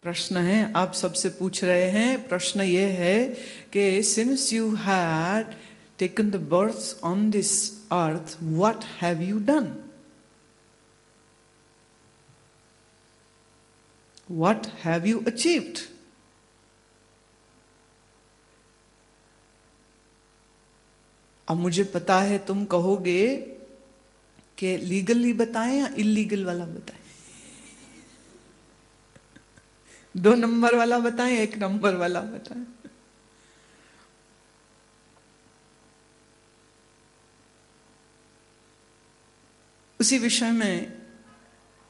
प्रश्न है, आप सबसे पूछ रहे हैं। प्रश्न ये है कि since you had taken the birth on this earth, what have you done? What have you achieved? अब मुझे पता है तुम कहोगे कि लीगली बताएं या इलीगल वाला बताएं, 2 नंबर वाला बताएं, 1 नंबर वाला बताएं। उसी विषय में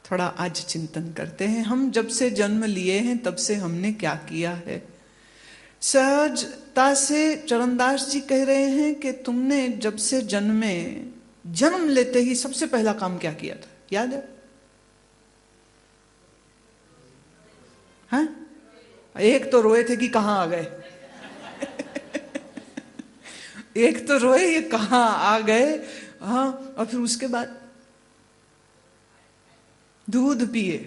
थोड़ा आज चिंतन करते हैं। हम जब से जन्म लिए हैं तब से हमने क्या किया है। सहजता से चरणदास जी कह रहे हैं कि तुमने जब से जन्म लेते ही सबसे पहला काम क्या किया था, याद है? हाँ? एक तो रोए थे कि कहां आ गए एक तो रोए ये कहां आ गए। हाँ, और फिर उसके बाद दूध पिए।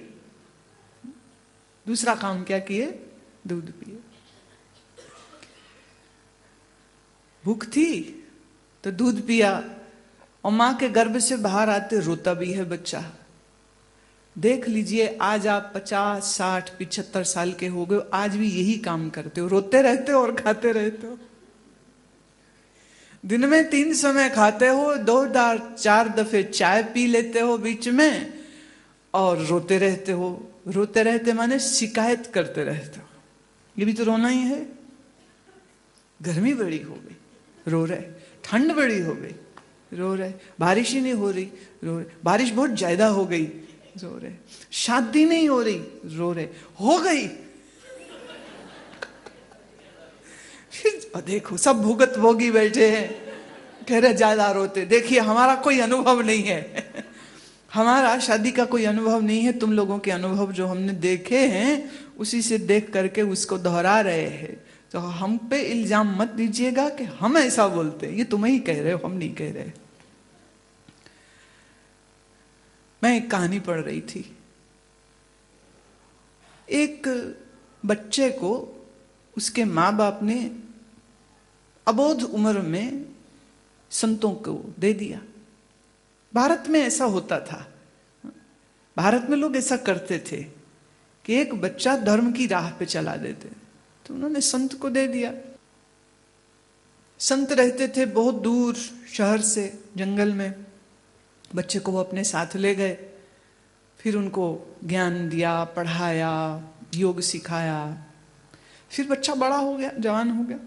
दूसरा काम क्या किए? दूध पिए। भूख थी तो दूध पिया, और मां के गर्भ से बाहर आते रोता भी है बच्चा। देख लीजिए, आज आप 50, 60, 75 साल के हो गए, आज भी यही काम करते हो, रोते रहते हो और खाते रहते हो। दिन में 3 समय खाते हो, 2-4 दफे चाय पी लेते हो बीच में, और रोते रहते हो। रोते रहते माने शिकायत करते रहते हो। ये भी तो रोना ही है। गर्मी बड़ी हो गई, रो रहे। ठंड बड़ी हो गई, रो रहे। बारिश ही नहीं हो रही, रो रहे। बारिश बहुत ज्यादा हो गई, रो रहे। शादी नहीं हो रही, रो रहे। हो गई फिर देखो सब भुगत भोगी बैठे हैं, कह रहे ज्यादा रोते। देखिए हमारा कोई अनुभव नहीं है हमारा शादी का कोई अनुभव नहीं है। तुम लोगों के अनुभव जो हमने देखे हैं उसी से देख करके उसको दोहरा रहे हैं। तो हम पे इल्जाम मत दीजिएगा कि हम ऐसा बोलते हैं, ये तुम ही कह रहे हो, हम नहीं कह रहे। मैं एक कहानी पढ़ रही थी। एक बच्चे को उसके माँ बाप ने अबोध उम्र में संतों को दे दिया। भारत में ऐसा होता था, भारत में लोग ऐसा करते थे कि एक बच्चा धर्म की राह पे चला देते, तो उन्होंने संत को दे दिया। संत रहते थे बहुत दूर शहर से, जंगल में। बच्चे को वो अपने साथ ले गए, फिर उनको ज्ञान दिया, पढ़ाया, योग सिखाया। फिर बच्चा बड़ा हो गया, जवान हो गया।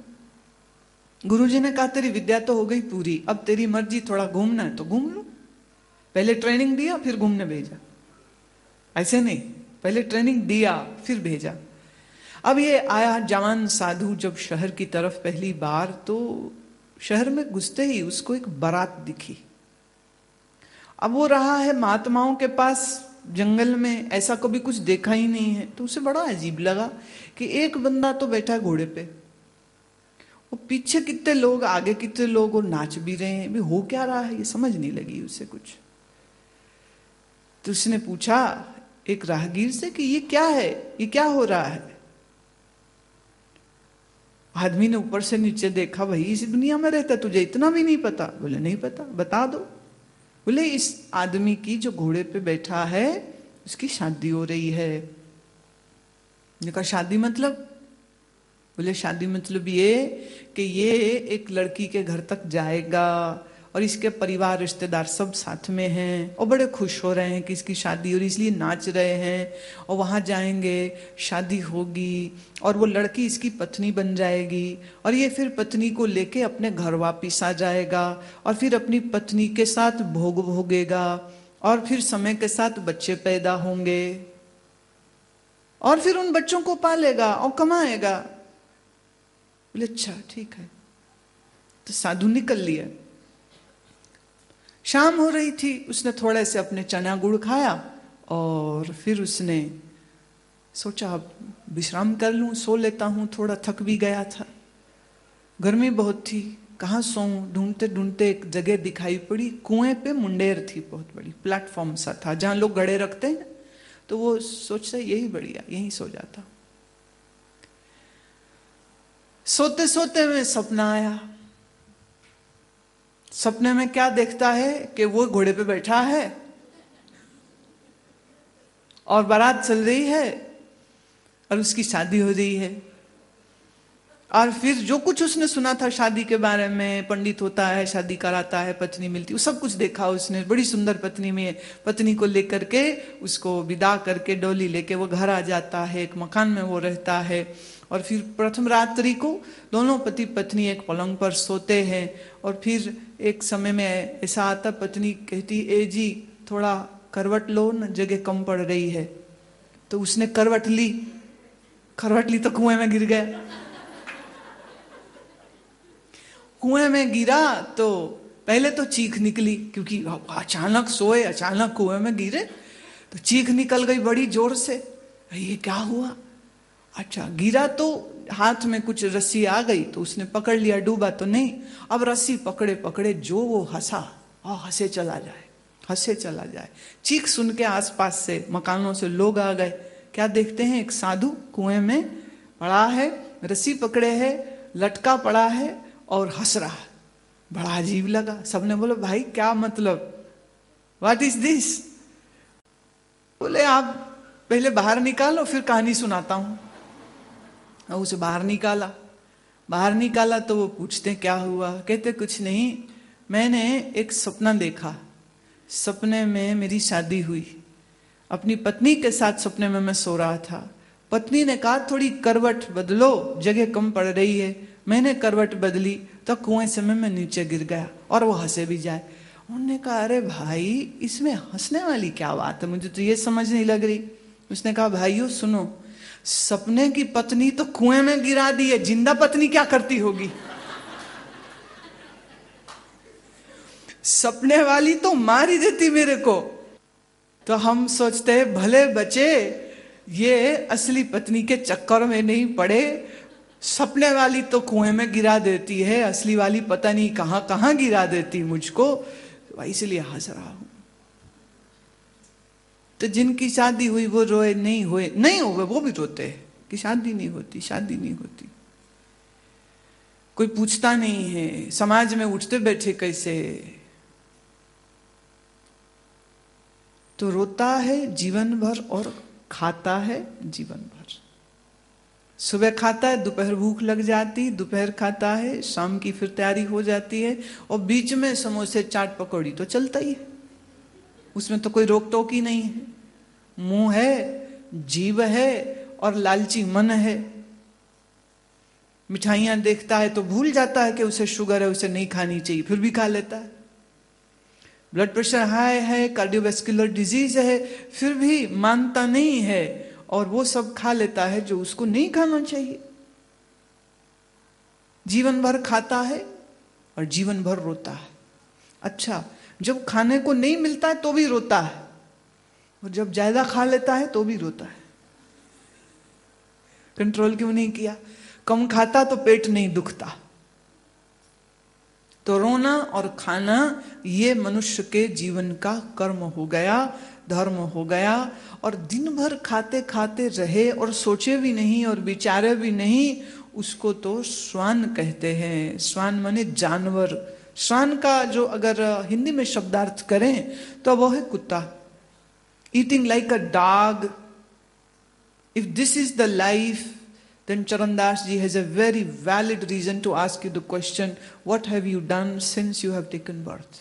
गुरुजी ने कहा तेरी विद्या तो हो गई पूरी, अब तेरी मर्जी, थोड़ा घूमना है तो घूम लो। पहले ट्रेनिंग दिया फिर घूमने भेजा, ऐसे नहीं, पहले ट्रेनिंग दिया फिर भेजा। अब ये आया जवान साधु जब शहर की तरफ पहली बार, तो शहर में घुसते ही उसको एक बारात दिखी। अब वो रहा है महात्माओं के पास जंगल में, ऐसा कभी कुछ देखा ही नहीं है। तो उसे बड़ा अजीब लगा कि एक बंदा तो बैठा घोड़े पे, वो पीछे कितने लोग, आगे कितने लोग, और नाच भी रहे हैं। हो क्या रहा है ये समझ नहीं लगी उसे कुछ। तो उसने पूछा एक राहगीर से कि ये क्या है, ये क्या हो रहा है। आदमी ने ऊपर से नीचे देखा, भाई इसी दुनिया में रहता, तुझे इतना भी नहीं पता? बोले नहीं पता, बता दो। बोले इस आदमी की जो घोड़े पे बैठा है उसकी शादी हो रही है। मैंने कहा शादी मतलब? बोले शादी मतलब ये कि ये एक लड़की के घर तक जाएगा और इसके परिवार रिश्तेदार सब साथ में हैं और बड़े खुश हो रहे हैं कि इसकी शादी हो रही, इसलिए नाच रहे हैं। और वहां जाएंगे, शादी होगी और वो लड़की इसकी पत्नी बन जाएगी, और ये फिर पत्नी को लेके अपने घर वापिस आ जाएगा, और फिर अपनी पत्नी के साथ भोग भोगेगा, और फिर समय के साथ बच्चे पैदा होंगे, और फिर उन बच्चों को पालेगा और कमाएगा। बोले अच्छा ठीक है। तो साधु निकल लिया। शाम हो रही थी, उसने थोड़े से अपने चना गुड़ खाया और फिर उसने सोचा अब विश्राम कर लूं, सो लेता हूं, थोड़ा थक भी गया था। गर्मी बहुत थी, कहाँ सोऊं, ढूंढते ढूंढते एक जगह दिखाई पड़ी। कुएं पे मुंडेर थी, बहुत बड़ी प्लेटफॉर्म सा था जहां लोग गड़े रखते हैं। तो वो सोचता यही बढ़िया, यहीं सो जाता। सोते सोते में सपना आया। सपने में क्या देखता है कि वो घोड़े पे बैठा है और बारात चल रही है और उसकी शादी हो रही है। और फिर जो कुछ उसने सुना था शादी के बारे में, पंडित होता है, शादी कराता है, पत्नी मिलती, वो सब कुछ देखा उसने। बड़ी सुंदर पत्नी में, पत्नी को लेकर के, उसको विदा करके डोली लेके वो घर आ जाता है। एक मकान में वो रहता है। और फिर प्रथम रात्रि को दोनों पति पत्नी एक पलंग पर सोते हैं। और फिर एक समय में ऐसा आता, पत्नी कहती, ए जी थोड़ा करवट लो न, जगह कम पड़ रही है। तो उसने करवट ली तो कुएं में गिर गया। कुएं में गिरा तो पहले तो चीख निकली, क्योंकि अचानक सोए, अचानक कुएं में गिरे, तो चीख निकल गई बड़ी जोर से, ये क्या हुआ। अच्छा, गिरा तो हाथ में कुछ रस्सी आ गई तो उसने पकड़ लिया, डूबा तो नहीं। अब रस्सी पकड़े पकड़े जो वो हंसा, और हंसे चला जाए। चीख सुन के आसपास से मकानों से लोग आ गए। क्या देखते हैं, एक साधु कुएं में पड़ा है, रस्सी पकड़े है, लटका पड़ा है और हंस रहा है। बड़ा अजीब लगा। सबने बोला, भाई क्या मतलब, व्हाट इज दिस। बोले, आप पहले बाहर निकालो फिर कहानी सुनाता हूं। और उसे बाहर निकाला तो वो पूछते क्या हुआ। कहते कुछ नहीं, मैंने एक सपना देखा। सपने में मेरी शादी हुई, अपनी पत्नी के साथ सपने में मैं सो रहा था। पत्नी ने कहा थोड़ी करवट बदलो, जगह कम पड़ रही है। मैंने करवट बदली तो कुएं से मैं नीचे गिर गया, और वो हंसे भी जाए। उन्होंने कहा, अरे भाई इसमें हंसने वाली क्या बात है, मुझे तो ये समझ नहीं लग रही। उसने कहा, भाइयों सुनो, सपने की पत्नी तो कुएं में गिरा दी है, जिंदा पत्नी क्या करती होगी। सपने वाली तो मार ही देती मेरे को। तो हम सोचते हैं भले बचे, ये असली पत्नी के चक्कर में नहीं पड़े। सपने वाली तो कुएं में गिरा देती है, असली वाली पता नहीं कहां कहां गिरा देती मुझको, इसलिए हंस रहा हूं। तो जिनकी शादी हुई वो रोए, नहीं हुए वो भी रोते हैं कि शादी नहीं होती। कोई पूछता नहीं है, समाज में उठते बैठे कैसे। तो रोता है जीवन भर और खाता है जीवन भर। सुबह खाता है, दोपहर भूख लग जाती, दोपहर खाता है, शाम की फिर तैयारी हो जाती है, और बीच में समोसे चाट पकौड़ी तो चलता ही है, उसमें तो कोई रोक टोक ही नहीं है। मुंह है, जीभ है और लालची मन है। मिठाइयां देखता है तो भूल जाता है कि उसे शुगर है, उसे नहीं खानी चाहिए, फिर भी खा लेता है। ब्लड प्रेशर हाई है, कार्डियोवैस्कुलर डिजीज है, फिर भी मानता नहीं है और वो सब खा लेता है जो उसको नहीं खाना चाहिए। जीवन भर खाता है और जीवन भर रोता है। अच्छा, जब खाने को नहीं मिलता है तो भी रोता है, और जब ज्यादा खा लेता है तो भी रोता है। कंट्रोल क्यों नहीं किया? कम खाता तो पेट नहीं दुखता। तो रोना और खाना ये मनुष्य के जीवन का कर्म हो गया, धर्म हो गया। और दिन भर खाते खाते रहे और सोचे भी नहीं और विचारे भी नहीं, उसको तो श्वान कहते हैं। श्वान माने जानवर। श्वान का जो अगर हिंदी में शब्दार्थ करें तो वो है कुत्ता। Eating like a dog. If this is the life, then Charandas ji has a very valid reason to ask you the question, what have you done since you have taken birth?